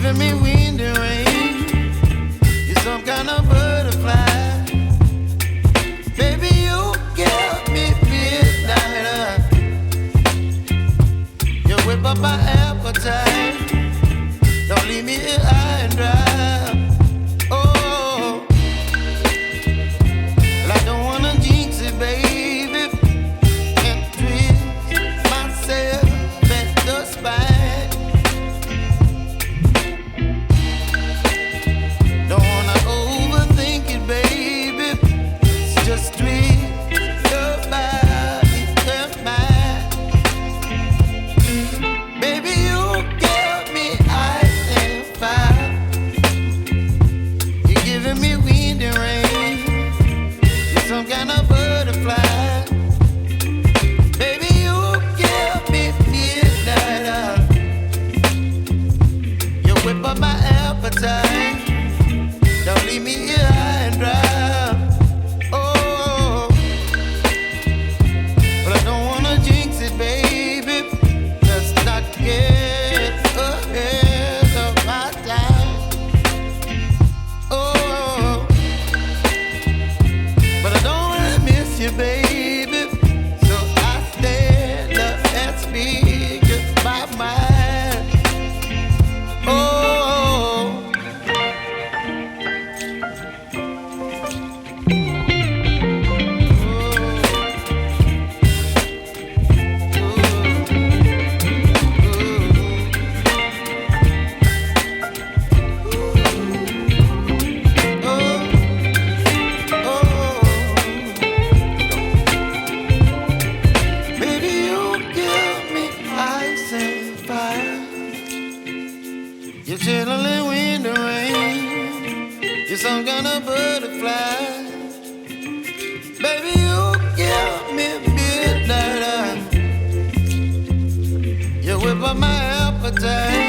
giving me wind and rain. You're some kind of butterfly. Baby, you give me midnight. You whip up my appetite. Don't leave me here high and dry. Oh, well, I don't wanna jinx it, baby. Can't twist myself at the spine. Don't wanna overthink it, baby. It's just twist your body and mine. Baby, you give me ice and fire. You're giving me wind and rain. You're some kind of butterfly. Baby, you give me midnight. You whip up my appetite. Don't leave me here high and dry. Oh, but I don't wanna jinx it, baby. Let's not get ahead of my time. Oh, but I don't wanna miss you, baby. So I stand up and speak my mind. Oh. Baby, you give me ice and fire. You're chilling wind and rain. You're some kind of butterfly. Baby, you give me midnight. You whip up my appetite.